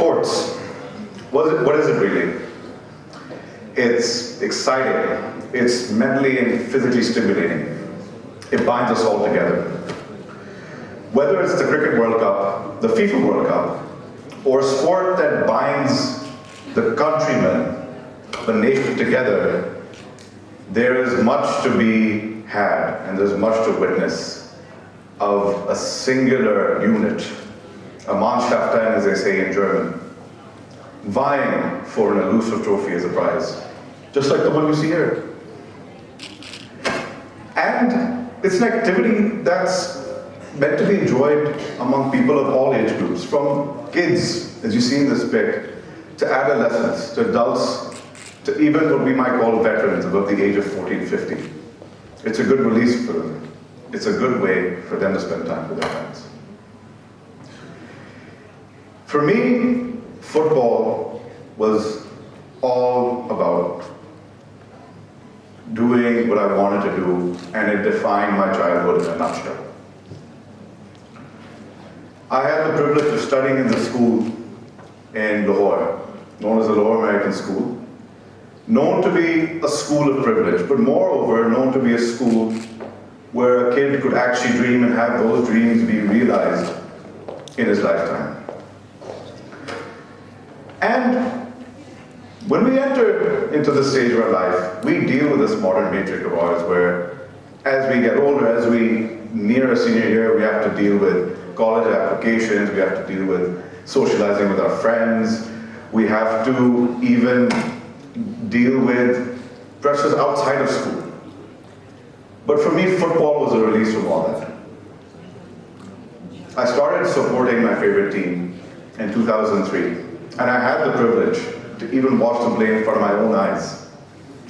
Sports. What is it really? It's exciting. It's mentally and physically stimulating. It binds us all together. Whether it's the Cricket World Cup, the FIFA World Cup, or a sport that binds the countrymen, the nation together, there is much to be had and there's much to witness of a singular unit, a Mannschaften, as they say in German, vying for an elusive trophy as a prize, just like the one you see here. And it's an activity that's meant to be enjoyed among people of all age groups, from kids, as you see in this pic, to adolescents, to adults, to even what we might call veterans above the age of 14, 15. It's a good release for them. It's a good way for them to spend time with their friends. For me, football was all about doing what I wanted to do, and it defined my childhood in a nutshell. I had the privilege of studying in the school in Lahore, known as the Lahore American School, known to be a school of privilege, but moreover known to be a school where a kid could actually dream and have those dreams be realized in his lifetime. And when we enter into this stage of our life, we deal with this modern matrix of ours where as we get older, as we near our senior year, we have to deal with college applications, we have to deal with socializing with our friends, we have to even deal with pressures outside of school. But for me, football was a release from all that. I started supporting my favorite team in 2003. And I had the privilege to even watch them play in front of my own eyes.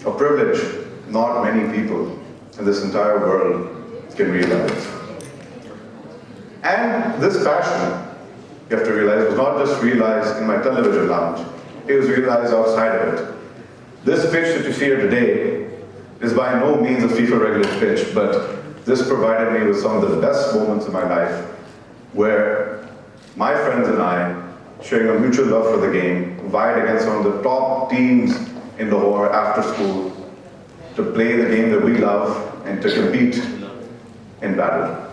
A privilege not many people in this entire world can realize. And this passion, you have to realize, was not just realized in my television lounge. It was realized outside of it. This pitch that you see here today is by no means a FIFA regular pitch, but this provided me with some of the best moments of my life where my friends and I, sharing a mutual love for the game, vied against some of the top teams in Lahore after school to play the game that we love and to compete in battle.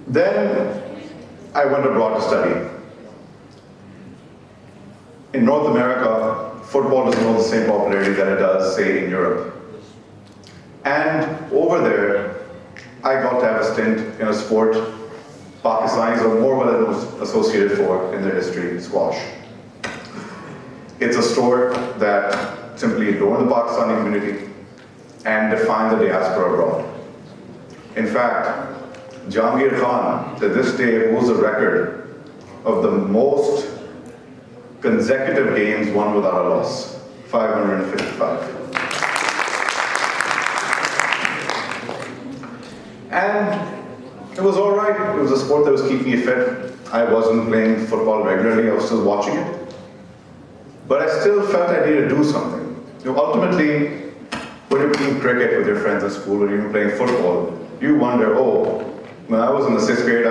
Then I went abroad to study. In North America, football doesn't hold the same popularity that it does, say, in Europe. And over there, I got to have a stint in a sport Pakistanis are more well associated for in their history, squash. It's a sport that simply adorned the Pakistani community and defined the diaspora abroad. In fact, Jahangir Khan, to this day, holds a record of the most consecutive games won without a loss, 555. And it was all right. It was a sport that was keeping me fit. I wasn't playing football regularly. I was still watching it. But I still felt I needed to do something. Ultimately, when you're playing cricket with your friends at school or even playing football, you wonder, oh, when I was in the 6th grade,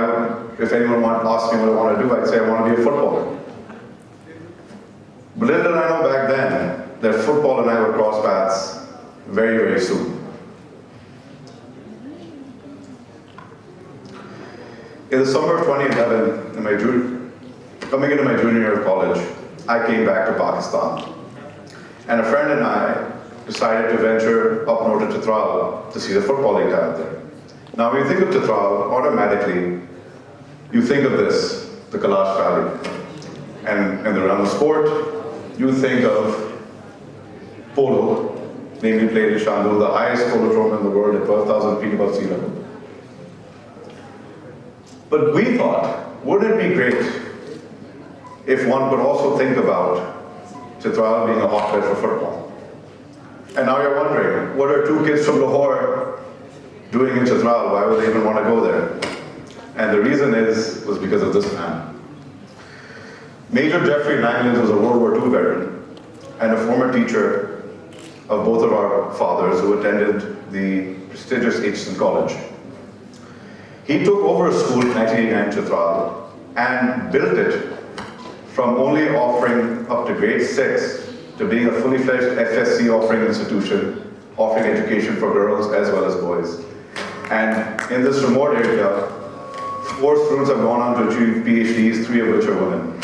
if anyone asked me what I want to do, I'd say I want to be a footballer. But little did I know back then that football and I would cross paths very, very soon. In the summer of 2011, coming into my junior year of college, I came back to Pakistan. And a friend and I decided to venture up north to Chitral to see the football league out there. Now when you think of Chitral, automatically you think of this, the Kailash Valley. And in the realm of sport, you think of polo, namely played in Shandu, the highest polo tournament in the world at 12,000 feet above sea level. But we thought, wouldn't it be great if one could also think about Chitral being a hotbed for football? And now you're wondering, what are two kids from Lahore doing in Chitral? Why would they even want to go there? And the reason was because of this man. Major Jeffrey Langland was a World War II veteran and a former teacher of both of our fathers who attended the prestigious Aitchison College. He took over a school in 1989 Chitral and built it from only offering up to grade 6 to being a fully fledged FSC offering institution, offering education for girls as well as boys. And in this remote area, 4 students have gone on to achieve PhDs, 3 of which are women.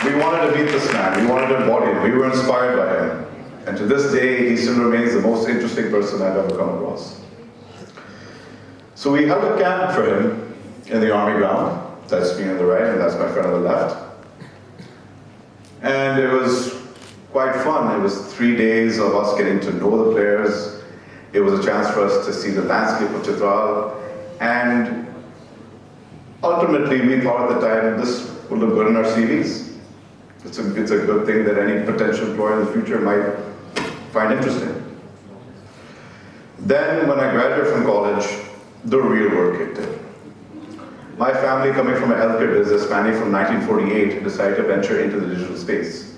We wanted to meet this man, we wanted to embody him, we were inspired by him. And to this day, he still remains the most interesting person I've ever come across. So we held a camp for him in the Army ground. That's me on the right, and that's my friend on the left. And it was quite fun. It was 3 days of us getting to know the players. It was a chance for us to see the landscape of Chitral. And ultimately, we thought at the time, this would look good in our CVs. It's a good thing that any potential employer in the future might find interesting. Then, when I graduated from college, the real work kicked in. My family, coming from a healthcare business spanning from 1948, decided to venture into the digital space.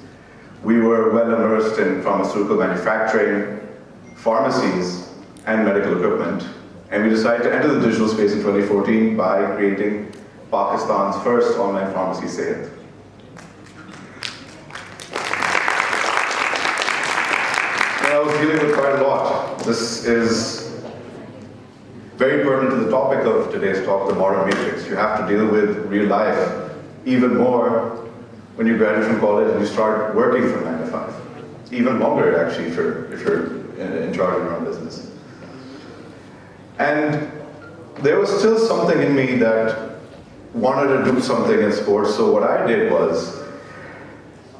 We were well immersed in pharmaceutical manufacturing, pharmacies, and medical equipment. And we decided to enter the digital space in 2014 by creating Pakistan's first online pharmacy sale. And I was dealing with quite a lot. This is very pertinent to the topic of today's talk, the modern matrix. You have to deal with real life even more when you graduate from college and you start working from 9 to 5. Even longer, actually, if you're in charge of your own business. And there was still something in me that wanted to do something in sports, so what I did was,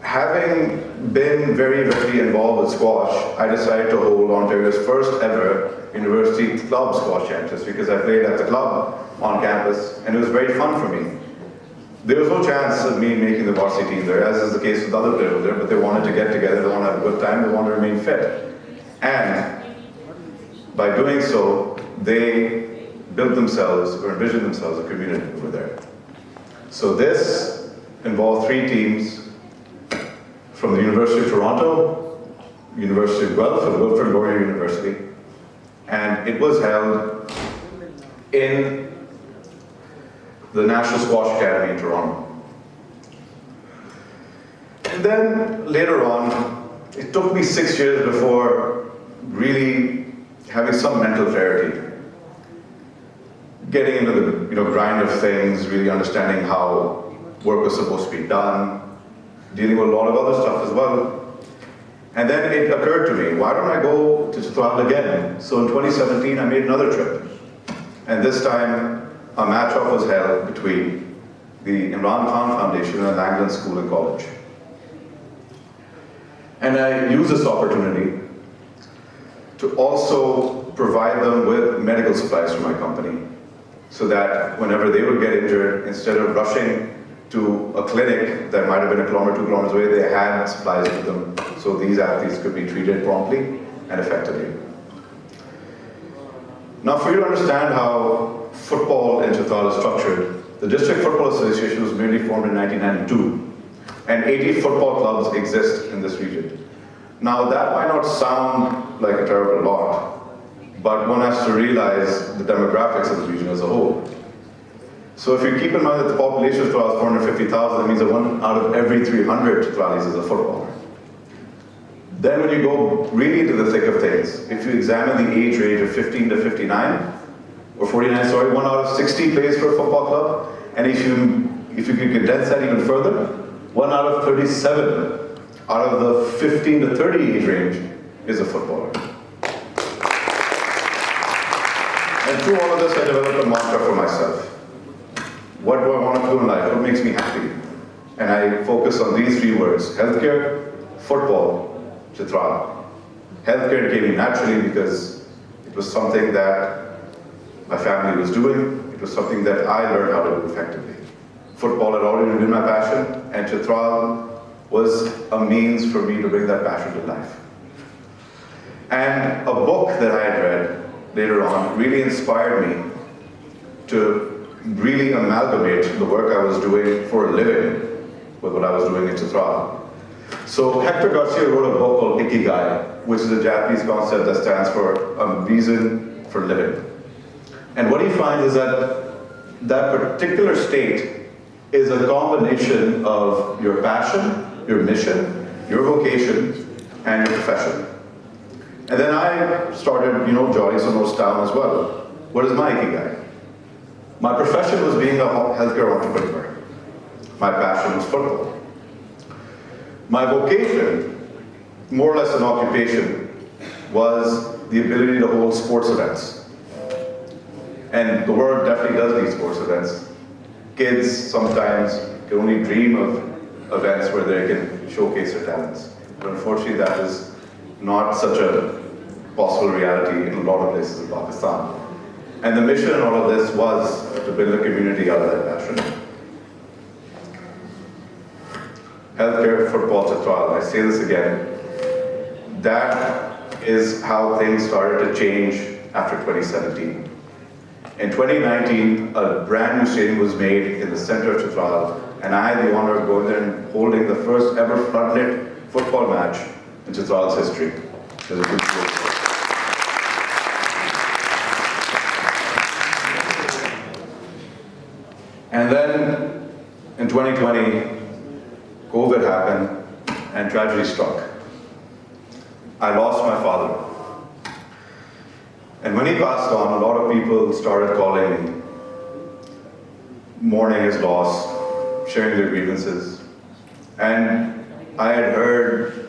having been very, very involved with squash, I decided to hold Ontario's first ever university club squash championships because I played at the club on campus and it was very fun for me. There was no chance of me making the varsity team there, as is the case with other players there, but they wanted to get together, they wanted to have a good time, they wanted to remain fit. And by doing so, they built themselves or envisioned themselves a community over there. So this involved 3 teams from the University of Toronto, University of Guelph, and Wilfrid Laurier University. And it was held in the National Squash Academy in Toronto. And then later on, it took me 6 years before really having some mental clarity. Getting into the grind of things, really understanding how work was supposed to be done, dealing with a lot of other stuff as well. And then it occurred to me, why don't I go to Chitral again? So in 2017, I made another trip. And this time, a match-off was held between the Imran Khan Foundation and Langland School and College. And I used this opportunity to also provide them with medical supplies from my company, so that whenever they would get injured, instead of rushing to a clinic that might have been 1 kilometer, 2 kilometers away, they had supplies with them, so these athletes could be treated promptly and effectively. Now, for you to understand how football in Chitral is structured, the District Football Association was merely formed in 1992, and 80 football clubs exist in this region. Now, that might not sound like a terrible lot, but one has to realize the demographics of the region as a whole. So if you keep in mind that the population of Chitral is 450,000, that means that 1 out of every 300 Chitralis is a footballer. Then when you go really into the thick of things, if you examine the age range of 15 to 59, or 49, sorry, 1 out of 60 plays for a football club, and if you could condense that even further, 1 out of 37 out of the 15 to 30 age range is a footballer. And through all of this, I developed a mantra for myself. What do I want to do in life? What makes me happy? And I focus on these 3 words: healthcare, football, Chitral. Healthcare came naturally because it was something that my family was doing. It was something that I learned how to do effectively. Football had already been my passion, and Chitral was a means for me to bring that passion to life. And a book that I had read later on really inspired me to really amalgamate the work I was doing for a living with what I was doing in Chitral. So Hector Garcia wrote a book called Ikigai, which is a Japanese concept that stands for a reason for living. And what he finds is that that particular state is a combination of your passion, your mission, your vocation, and your profession. And then I started, jotting some notes down as well. What is my Ikigai? My profession was being a healthcare entrepreneur. My passion was football. My vocation, more or less an occupation, was the ability to hold sports events. And the world definitely does need sports events. Kids sometimes can only dream of events where they can showcase their talents. But unfortunately, that is not such a possible reality in a lot of places in Pakistan. And the mission in all of this was to build a community out of that passion. Healthcare, football, Chitral. I say this again. That is how things started to change after 2017. In 2019, a brand new stadium was made in the center of Chitral, and I had the honor of going there and holding the first ever floodlit football match in Chitral's history. It was a good show. And then in 2020, COVID happened and tragedy struck. I lost my father. And when he passed on, a lot of people started calling me, mourning his loss, sharing their grievances. And I had heard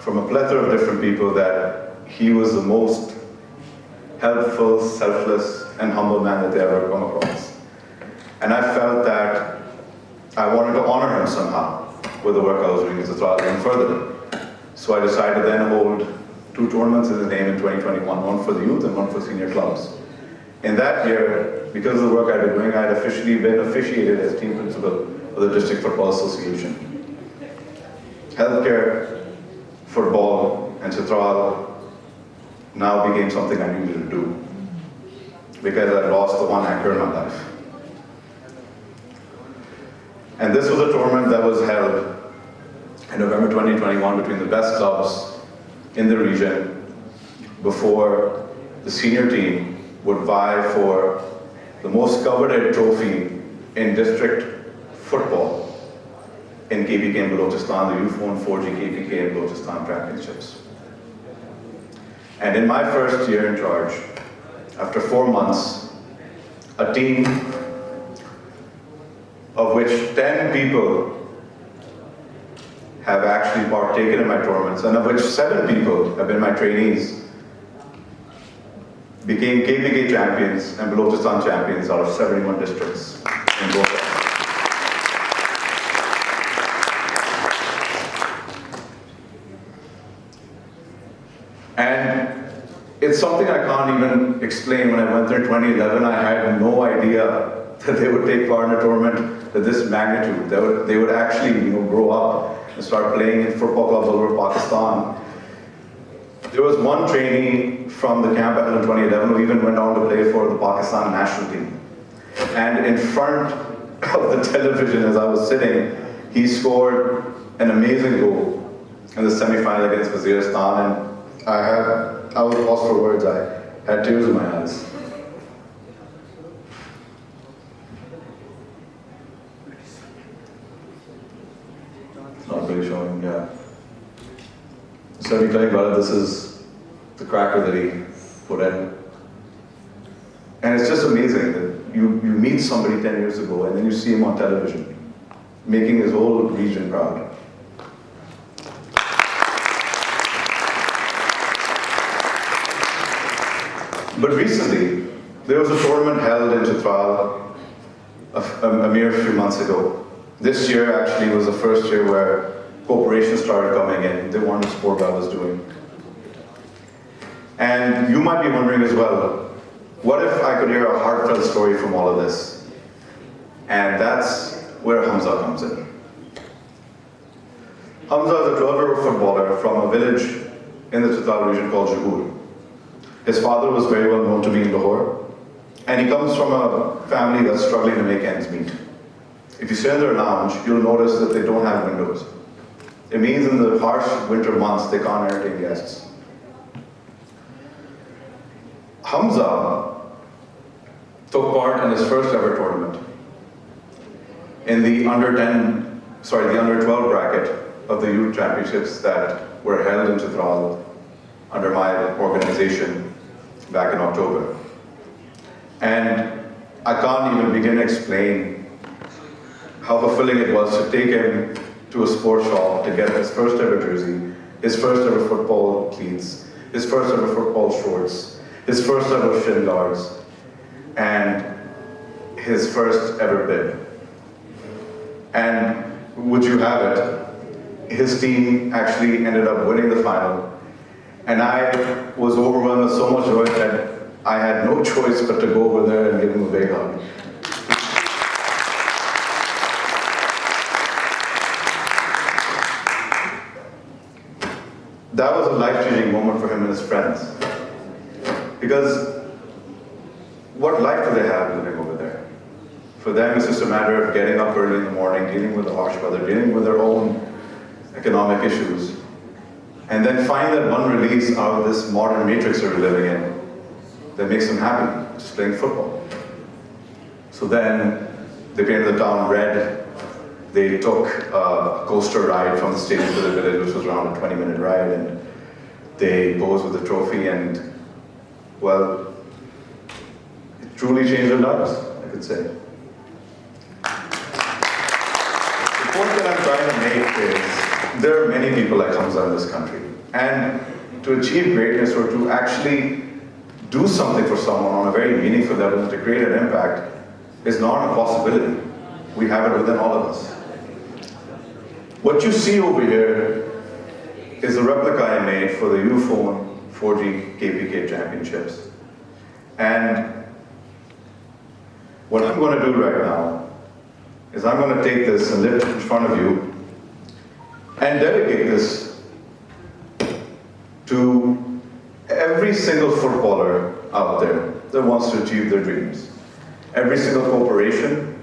from a plethora of different people that he was the most helpful, selfless, and humble man that they ever come across. And I felt that I wanted to honor him somehow with the work I was doing as a trial and further. So I decided to then hold 2 tournaments in his name in 2021, one for the youth and one for senior clubs. In that year, because of the work I'd been doing, I had officially been officiated as team principal of the District Football Association. Healthcare, football, and Chitral now became something I needed to do because I lost the one anchor in my life. And this was a tournament that was held in November 2021 between the best clubs in the region before the senior team would vie for the most coveted trophy in district football in KPK and Balochistan, the U4 4G KPK and Balochistan championships. And in my first year in charge, after 4 months, a team of which 10 people have actually partaken in my tournaments, and of which 7 people have been my trainees, became KPK champions and Balochistan champions out of 71 districts in both. And it's something I can't even explain. When I went there in 2011, I had no idea that they would take part in a tournament to this magnitude. They would actually grow up and start playing in football clubs all over Pakistan. There was one trainee from the camp in 2011 who even went on to play for the Pakistan national team. And in front of the television as I was sitting, he scored an amazing goal in the semi-final against Waziristan, and I was lost for words. I had tears in my eyes. Not really showing, yeah. So let me tell you about it. This is the cracker that he put in. And it's just amazing that you meet somebody 10 years ago and then you see him on television, making his whole region proud. But recently, there was a tournament held in Chitral a mere few months ago. This year actually was the first year where corporations started coming in. They wanted to support what I was doing. And you might be wondering as well, what if I could hear a heartfelt story from all of this? And that's where Hamza comes in. Hamza is a 12-year-old footballer from a village in the Chitral region called Jahur. His father was very well known to me in Lahore, and he comes from a family that's struggling to make ends meet. If you sit in their lounge, you'll notice that they don't have windows. It means in the harsh winter months, they can't entertain guests. Hamza took part in his first ever tournament in the under 12 bracket of the youth championships that were held in Chitral under my organization back in October. And I can't even begin to explain how fulfilling it was to take him to a sports shop to get his first ever jersey, his first ever football cleats, his first ever football shorts, his first ever shin guards, and his first ever bib. And would you have it, his team actually ended up winning the final. And I was overwhelmed with so much joy that I had no choice but to go over there and give him a big hug. That was a life-changing moment for him and his friends. Because what life do they have living over there? For them, it's just a matter of getting up early in the morning, dealing with the harsh weather, dealing with their own economic issues, and then find that one release out of this modern matrix that we're living in that makes them happy, just playing football. So then they painted the town red. They took a coaster ride from the stadium to the village, which was around a 20-minute ride, and they posed with the trophy, and well, it truly changed their lives, I could say. The point that I'm trying to make is there are many people like Hamza in this country, and to achieve greatness or to actually do something for someone on a very meaningful level, to create an impact, is not a possibility. We have it within all of us. What you see over here is a replica I made for the Ufone 4G KPK championships. And what I'm going to do right now is I'm going to take this and lift it in front of you and dedicate this to every single footballer out there that wants to achieve their dreams. Every single corporation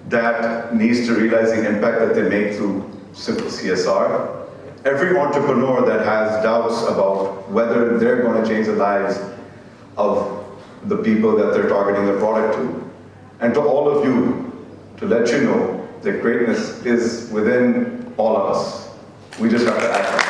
that needs to realize the impact that they make through simple CSR. Every entrepreneur that has doubts about whether they're going to change the lives of the people that they're targeting their product to. And to all of you, to let you know that greatness is within all of us. We just have to act on it.